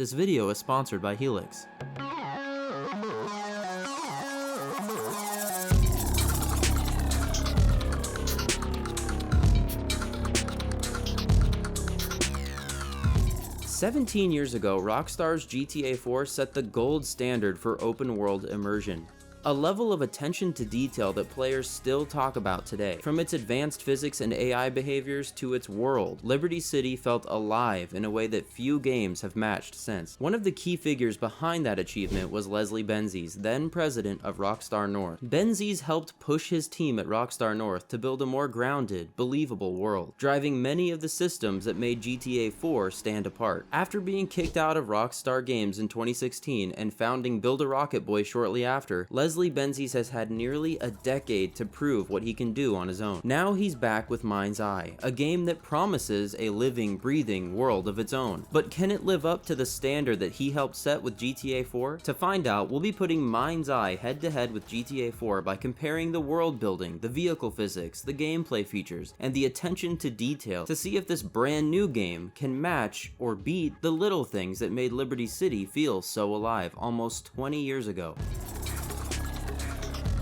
This video is sponsored by HELIX. "17 years ago, Rockstar's GTA IV set the gold standard for open world immersion. A level of attention to detail that players still talk about today. From its advanced physics and AI behaviors to its world, Liberty City felt alive in a way that few games have matched since. One of the key figures behind that achievement was Leslie Benzies, then president of Rockstar North. Benzies helped push his team at Rockstar North to build a more grounded, believable world, driving many of the systems that made GTA IV stand apart. After being kicked out of Rockstar Games in 2016 and founding Build-A-Rocket Boy shortly after, Leslie Benzies has had nearly a decade to prove what he can do on his own. Now he's back with Mindseye, a game that promises a living, breathing world of its own. But can it live up to the standard that he helped set with GTA IV? To find out, we'll be putting Mindseye head-to-head with GTA IV by comparing the world building, the vehicle physics, the gameplay features, and the attention to detail to see if this brand new game can match or beat the little things that made Liberty City feel so alive almost 20 years ago.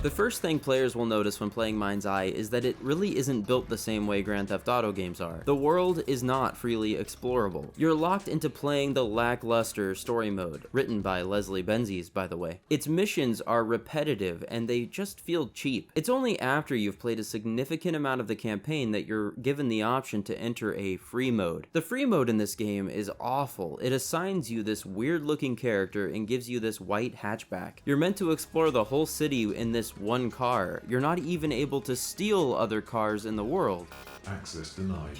The first thing players will notice when playing Mindseye is that it really isn't built the same way Grand Theft Auto games are. The world is not freely explorable. You're locked into playing the lackluster story mode, written by Leslie Benzies, by the way. Its missions are repetitive and they just feel cheap. It's only after you've played a significant amount of the campaign that you're given the option to enter a free mode. The free mode in this game is awful. It assigns you this weird looking character and gives you this white hatchback. You're meant to explore the whole city in this one car. You're not even able to steal other cars in the world. Access denied.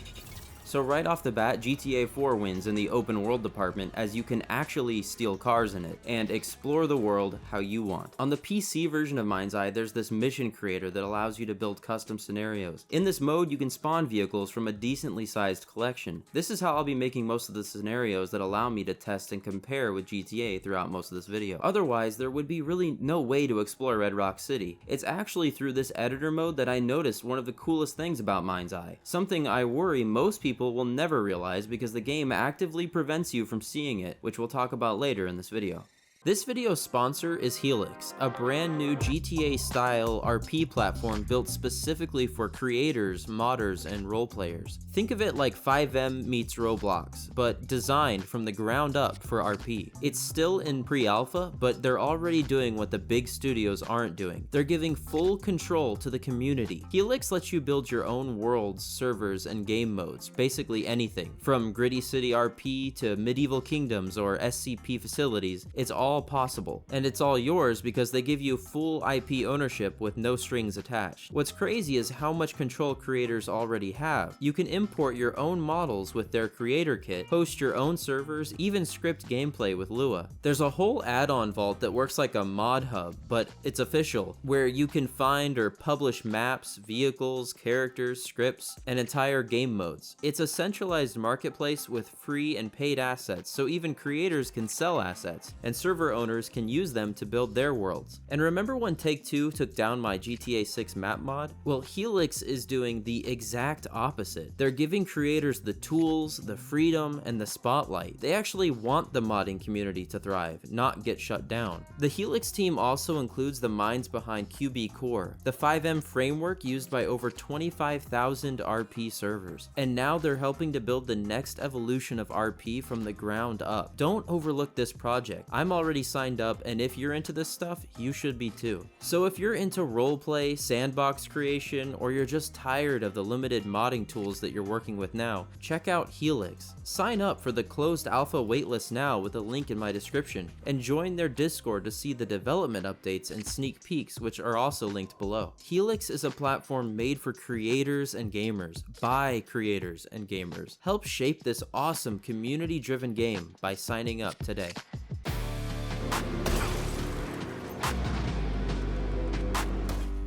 So right off the bat, GTA IV wins in the open world department as you can actually steal cars in it and explore the world how you want. On the PC version of Mindseye, there's this mission creator that allows you to build custom scenarios. In this mode, you can spawn vehicles from a decently sized collection. This is how I'll be making most of the scenarios that allow me to test and compare with GTA throughout most of this video. Otherwise, there would be really no way to explore Red Rock City. It's actually through this editor mode that I noticed one of the coolest things about Mindseye. Something I worry most people will never realize because the game actively prevents you from seeing it, which we'll talk about later in this video. This video's sponsor is HELIX, a brand new GTA-style RP platform built specifically for creators, modders, and roleplayers. Think of it like FiveM meets Roblox, but designed from the ground up for RP. It's still in pre-alpha, but they're already doing what the big studios aren't doing. They're giving full control to the community. HELIX lets you build your own worlds, servers, and game modes, basically anything. From Gritty City RP to Medieval Kingdoms or SCP facilities, it's all possible. And it's all yours because they give you full IP ownership with no strings attached. What's crazy is how much control creators already have. You can import your own models with their creator kit, host your own servers, even script gameplay with Lua. There's a whole add-on vault that works like a mod hub, but it's official, where you can find or publish maps, vehicles, characters, scripts, and entire game modes. It's a centralized marketplace with free and paid assets, so even creators can sell assets, and server owners can use them to build their worlds. And remember when Take-Two took down my GTA 6 map mod? Well, HELIX is doing the exact opposite. They're giving creators the tools, the freedom, and the spotlight. They actually want the modding community to thrive, not get shut down. The HELIX team also includes the minds behind QB Core, the FiveM framework used by over 25,000 RP servers. And now they're helping to build the next evolution of RP from the ground up. Don't overlook this project. I'm already signed up, and if you're into this stuff, you should be too. So if you're into roleplay, sandbox creation, or you're just tired of the limited modding tools that you're working with now, check out HELIX. Sign up for the closed alpha waitlist now with a link in my description, and join their Discord to see the development updates and sneak peeks, which are also linked below. HELIX is a platform made for creators and gamers, by creators and gamers. Help shape this awesome community-driven game by signing up today.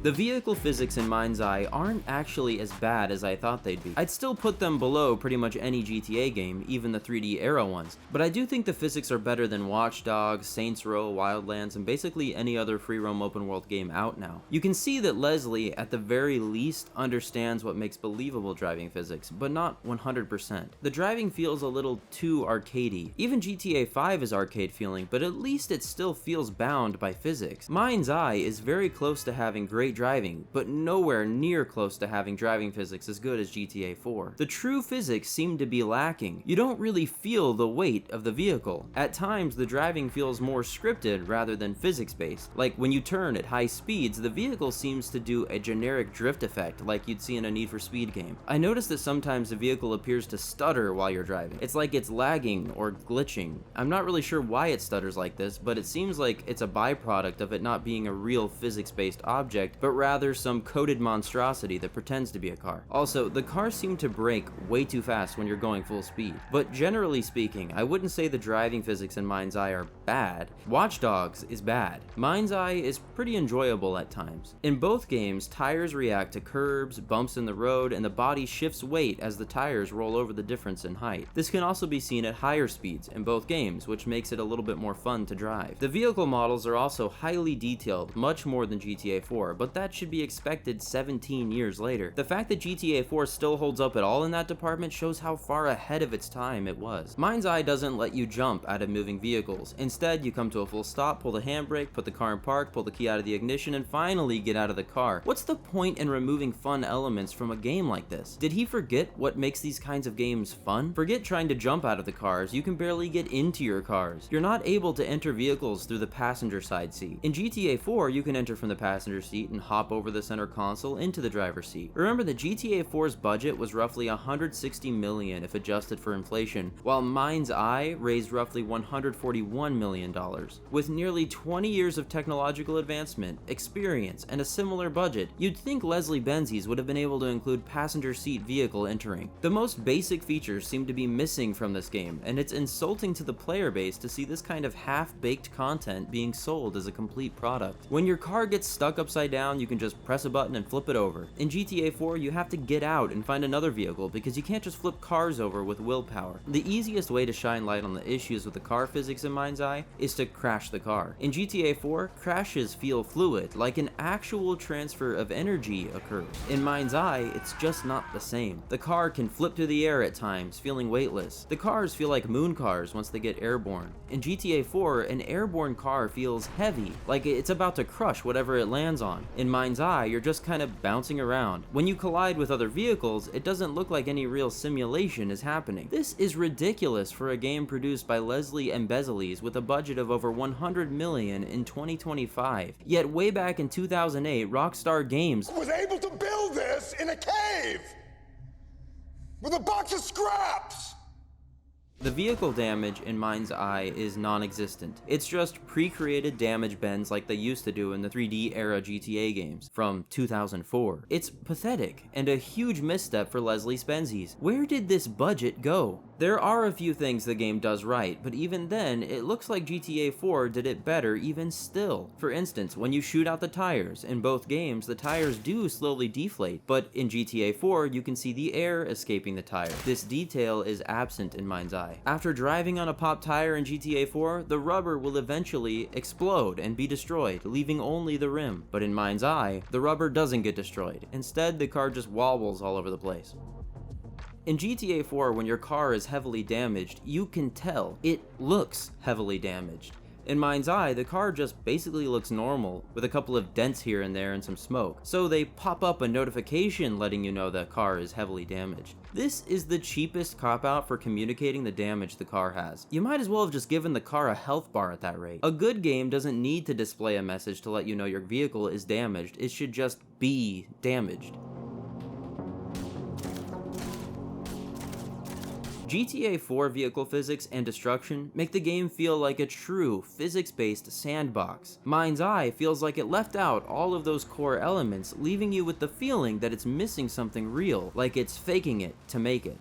The vehicle physics in Mindseye aren't actually as bad as I thought they'd be. I'd still put them below pretty much any GTA game, even the 3D era ones, but I do think the physics are better than Watch Dogs, Saints Row, Wildlands, and basically any other free roam open world game out now. You can see that Leslie, at the very least, understands what makes believable driving physics, but not 100%. The driving feels a little too arcadey. Even GTA V is arcade feeling, but at least it still feels bound by physics. Mindseye is very close to having great driving, but nowhere near close to having driving physics as good as GTA IV. The true physics seem to be lacking. You don't really feel the weight of the vehicle. At times, the driving feels more scripted rather than physics-based. Like when you turn at high speeds, the vehicle seems to do a generic drift effect like you'd see in a Need for Speed game. I noticed that sometimes the vehicle appears to stutter while you're driving. It's like it's lagging or glitching. I'm not really sure why it stutters like this, but it seems like it's a byproduct of it not being a real physics-based object, but rather some coded monstrosity that pretends to be a car. Also, the cars seem to brake way too fast when you're going full speed. But generally speaking, I wouldn't say the driving physics in Mindseye are bad. Watch Dogs is bad. Mindseye is pretty enjoyable at times. In both games, tires react to curbs, bumps in the road, and the body shifts weight as the tires roll over the difference in height. This can also be seen at higher speeds in both games, which makes it a little bit more fun to drive. The vehicle models are also highly detailed, much more than GTA IV, but that should be expected 17 years later. The fact that GTA IV still holds up at all in that department shows how far ahead of its time it was. Mindseye doesn't let you jump out of moving vehicles. Instead, you come to a full stop, pull the handbrake, put the car in park, pull the key out of the ignition, and finally get out of the car. What's the point in removing fun elements from a game like this? Did he forget what makes these kinds of games fun? Forget trying to jump out of the cars, you can barely get into your cars. You're not able to enter vehicles through the passenger side seat. In GTA IV, you can enter from the passenger seat and hop over the center console into the driver's seat. Remember that GTA IV's budget was roughly $160 million if adjusted for inflation, while Mindseye raised roughly $141 million. With nearly 20 years of technological advancement, experience, and a similar budget, you'd think Leslie Benzies would have been able to include passenger seat vehicle entering. The most basic features seem to be missing from this game, and it's insulting to the player base to see this kind of half-baked content being sold as a complete product. When your car gets stuck upside down, you can just press a button and flip it over. In GTA IV, you have to get out and find another vehicle because you can't just flip cars over with willpower. The easiest way to shine light on the issues with the car physics in Mindseye is to crash the car. In GTA IV, crashes feel fluid, like an actual transfer of energy occurs. In Mindseye, it's just not the same. The car can flip through the air at times, feeling weightless. The cars feel like moon cars once they get airborne. In GTA IV, an airborne car feels heavy, like it's about to crush whatever it lands on. In Mindseye, you're just kind of bouncing around. When you collide with other vehicles, it doesn't look like any real simulation is happening. This is ridiculous for a game produced by Leslie Benzies with a budget of over $100 million in 2025. Yet way back in 2008, Rockstar Games was able to build this in a cave with a box of scraps. The vehicle damage in Mindseye is non-existent. It's just pre-created damage bends like they used to do in the 3D era GTA games from 2004. It's pathetic and a huge misstep for Leslie Benzies. Where did this budget go? There are a few things the game does right, but even then, it looks like GTA IV did it better even still. For instance, when you shoot out the tires, in both games, the tires do slowly deflate, but in GTA IV, you can see the air escaping the tire. This detail is absent in Mindseye. After driving on a popped tire in GTA IV, the rubber will eventually explode and be destroyed, leaving only the rim. But in Mindseye, the rubber doesn't get destroyed. Instead, the car just wobbles all over the place. In GTA IV, when your car is heavily damaged, you can tell. It looks heavily damaged. In Mindseye, the car just basically looks normal, with a couple of dents here and there and some smoke, so they pop up a notification letting you know the car is heavily damaged. This is the cheapest cop-out for communicating the damage the car has. You might as well have just given the car a health bar at that rate. A good game doesn't need to display a message to let you know your vehicle is damaged, it should just be damaged. GTA IV vehicle physics and destruction make the game feel like a true physics-based sandbox. Mindseye feels like it left out all of those core elements, leaving you with the feeling that it's missing something real, like it's faking it to make it.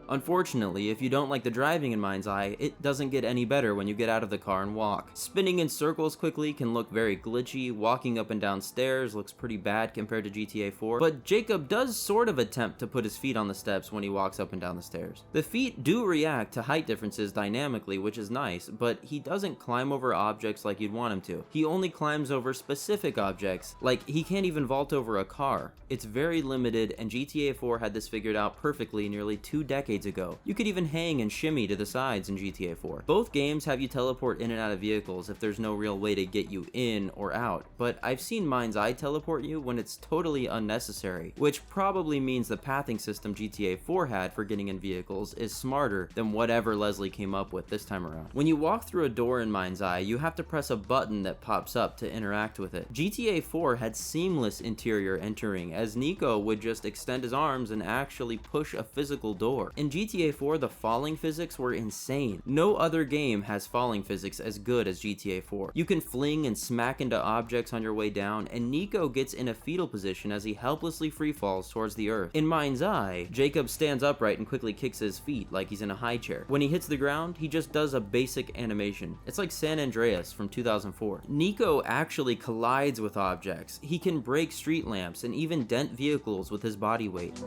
Unfortunately, if you don't like the driving in Mindseye, it doesn't get any better when you get out of the car and walk. Spinning in circles quickly can look very glitchy, walking up and down stairs looks pretty bad compared to GTA 4, but Jacob does sort of attempt to put his feet on the steps when he walks up and down the stairs. The feet do react to height differences dynamically, which is nice, but he doesn't climb over objects like you'd want him to. He only climbs over specific objects, like he can't even vault over a car. It's very limited, and GTA 4 had this figured out perfectly nearly 2 decades ago. You could even hang and shimmy to the sides in GTA 4. Both games have you teleport in and out of vehicles if there's no real way to get you in or out, but I've seen Mindseye teleport you when it's totally unnecessary, which probably means the pathing system GTA 4 had for getting in vehicles is smarter than whatever Leslie came up with this time around. When you walk through a door in Mindseye, you have to press a button that pops up to interact with it. GTA 4 had seamless interior entering, as Nico would just extend his arms and actually push a physical door. In GTA 4, the falling physics were insane. No other game has falling physics as good as GTA 4. You can fling and smack into objects on your way down, and Nico gets in a fetal position as he helplessly free falls towards the earth. In Mindseye, Jacob stands upright and quickly kicks his feet like he's in a high chair. When he hits the ground, he just does a basic animation. It's like San Andreas from 2004. Nico actually collides with objects. He can break street lamps and even dent vehicles with his body weight.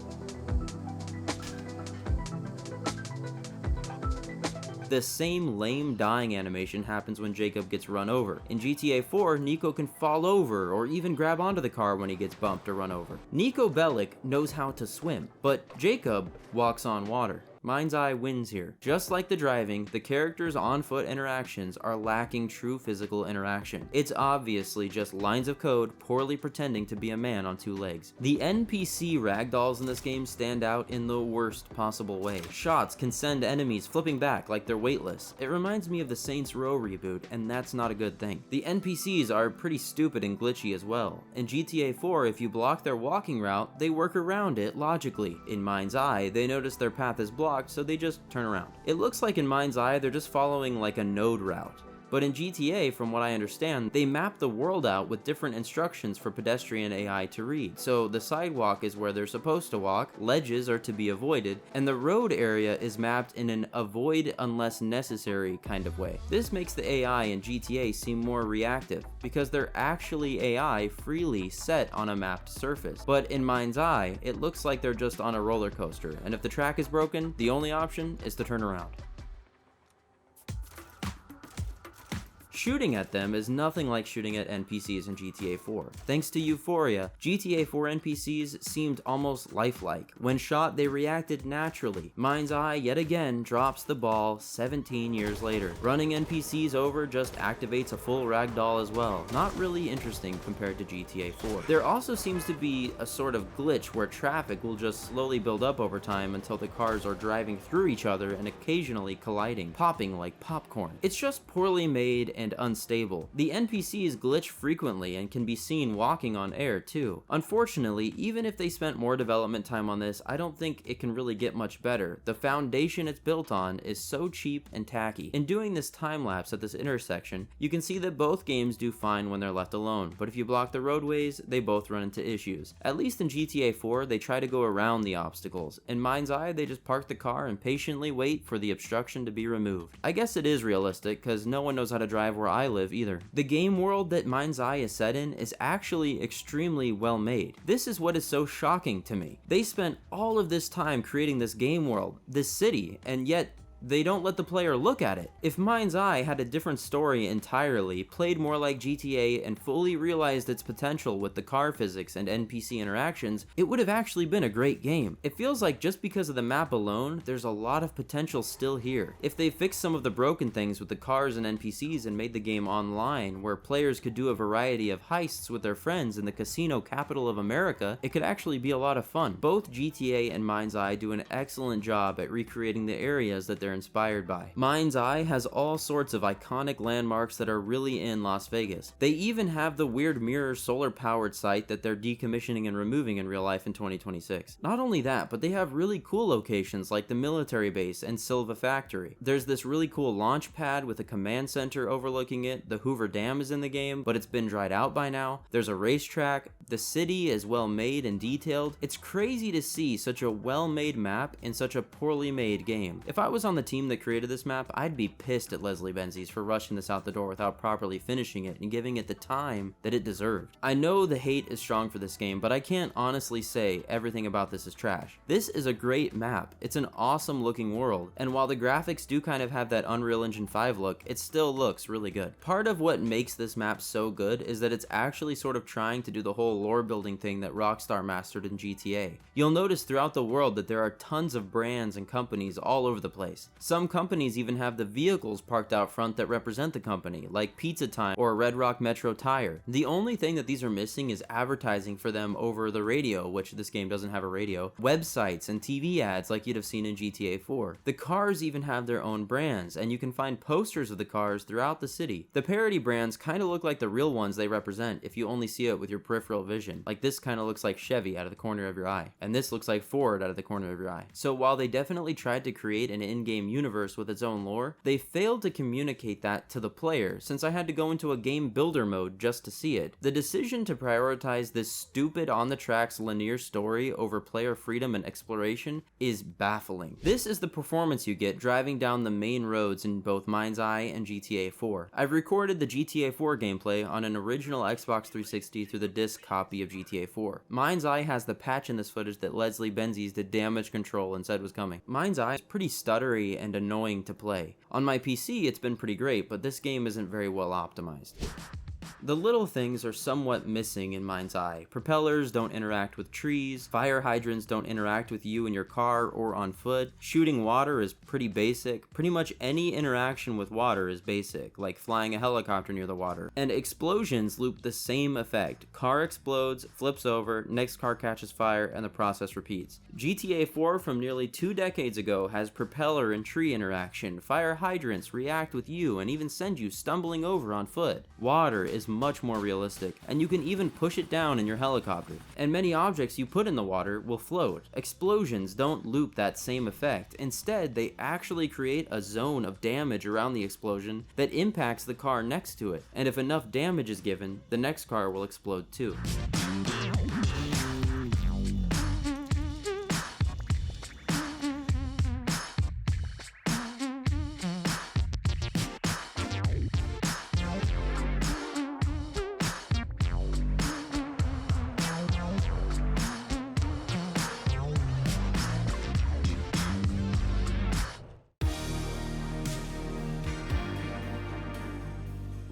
The same lame dying animation happens when Jacob gets run over. In GTA 4, Nico can fall over or even grab onto the car when he gets bumped or run over. Nico Bellic knows how to swim, but Jacob walks on water. Mindseye wins here. Just like the driving, the characters' on-foot interactions are lacking true physical interaction. It's obviously just lines of code poorly pretending to be a man on 2 legs. The NPC ragdolls in this game stand out in the worst possible way. Shots can send enemies flipping back like they're weightless. It reminds me of the Saints Row reboot, and that's not a good thing. The NPCs are pretty stupid and glitchy as well. In GTA 4, if you block their walking route, they work around it logically. In Mindseye, they notice their path is blocked, so they just turn around. It looks like in Mindseye they're just following like a node route. But in GTA, from what I understand, they map the world out with different instructions for pedestrian AI to read. So the sidewalk is where they're supposed to walk, ledges are to be avoided, and the road area is mapped in an avoid unless necessary kind of way. This makes the AI in GTA seem more reactive, because they're actually AI freely set on a mapped surface. But in Mindseye, it looks like they're just on a roller coaster, and if the track is broken, the only option is to turn around. Shooting at them is nothing like shooting at NPCs in GTA 4. Thanks to Euphoria, GTA 4 NPCs seemed almost lifelike. When shot, they reacted naturally. Mindseye, yet again, drops the ball 17 years later. Running NPCs over just activates a full ragdoll as well. Not really interesting compared to GTA 4. There also seems to be a sort of glitch where traffic will just slowly build up over time until the cars are driving through each other and occasionally colliding, popping like popcorn. It's just poorly made and unstable. The NPCs glitch frequently and can be seen walking on air too. Unfortunately, even if they spent more development time on this, I don't think it can really get much better. The foundation it's built on is so cheap and tacky. In doing this time lapse at this intersection, you can see that both games do fine when they're left alone, but if you block the roadways, they both run into issues. At least in GTA 4, they try to go around the obstacles. In Mindseye, they just park the car and patiently wait for the obstruction to be removed. I guess it is realistic, because no one knows how to drive where I live either. The game world that Mindseye is set in is actually extremely well made. This is what is so shocking to me. They spent all of this time creating this game world, this city, and yet they don't let the player look at it. If Mindseye had a different story entirely, played more like GTA, and fully realized its potential with the car physics and NPC interactions, it would have actually been a great game. It feels like just because of the map alone, there's a lot of potential still here. If they fixed some of the broken things with the cars and NPCs and made the game online, where players could do a variety of heists with their friends in the casino capital of America, it could actually be a lot of fun. Both GTA and Mindseye do an excellent job at recreating the areas that they're they're inspired by. Mindseye has all sorts of iconic landmarks that are really in Las Vegas. They even have the weird mirror solar powered site that they're decommissioning and removing in real life in 2026. Not only that, but they have really cool locations like the military base and Silva factory. There's this really cool launch pad with a command center overlooking it. The Hoover Dam is in the game, but it's been dried out by now. There's a racetrack. The city is well made and detailed. It's crazy to see such a well-made map in such a poorly made game. If I was on the team that created this map, I'd be pissed at Leslie Benzies for rushing this out the door without properly finishing it and giving it the time that it deserved. I know the hate is strong for this game, but I can't honestly say everything about this is trash. This is a great map. It's an awesome looking world, and while the graphics do kind of have that Unreal Engine 5 look, it still looks really good. Part of what makes this map so good is that it's actually sort of trying to do the whole lore building thing that Rockstar mastered in GTA. You'll notice throughout the world that there are tons of brands and companies all over the place. Some companies even have the vehicles parked out front that represent the company, like Pizza Time or Red Rock Metro Tire. The only thing that these are missing is advertising for them over the radio, which this game doesn't have a radio, websites and TV ads like you'd have seen in GTA 4. The cars even have their own brands, and you can find posters of the cars throughout the city. The parody brands kind of look like the real ones they represent if you only see it with your peripheral vision. Like this kind of looks like Chevy out of the corner of your eye, and this looks like Ford out of the corner of your eye. So while they definitely tried to create an in-game universe with its own lore, they failed to communicate that to the player, since I had to go into a game builder mode just to see it. The decision to prioritize this stupid on-the-tracks linear story over player freedom and exploration is baffling. This is the performance you get driving down the main roads in both Mindseye and GTA 4. I've recorded the GTA 4 gameplay on an original Xbox 360 through the disc copy of GTA 4. Mindseye has the patch in this footage that Leslie Benzies did damage control and said was coming. Mindseye is pretty stuttery and annoying to play. On my PC it's been pretty great, but this game isn't very well optimized. The little things are somewhat missing in Mindseye. Propellers don't interact with trees, fire hydrants don't interact with you in your car or on foot, shooting water is pretty basic, pretty much any interaction with water is basic, like flying a helicopter near the water, and explosions loop the same effect. Car explodes, flips over, next car catches fire, and the process repeats. GTA 4 from nearly 2 decades ago has propeller and tree interaction, fire hydrants react with you and even send you stumbling over on foot. Water is much more realistic, and you can even push it down in your helicopter. And many objects you put in the water will float. Explosions don't loop that same effect. Instead, they actually create a zone of damage around the explosion that impacts the car next to it. And if enough damage is given, the next car will explode too.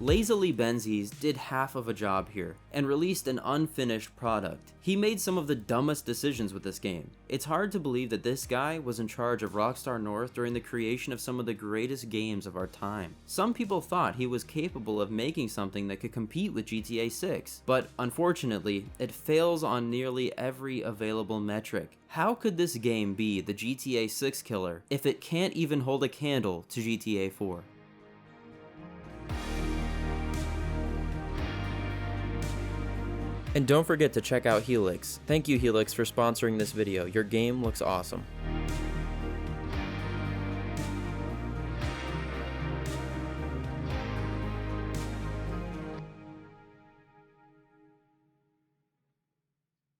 Lazily Benzies did half of a job here, and released an unfinished product. He made some of the dumbest decisions with this game. It's hard to believe that this guy was in charge of Rockstar North during the creation of some of the greatest games of our time. Some people thought he was capable of making something that could compete with GTA 6, but unfortunately, it fails on nearly every available metric. How could this game be the GTA 6 killer if it can't even hold a candle to GTA 4? And don't forget to check out HELIX. Thank you HELIX for sponsoring this video. Your game looks awesome.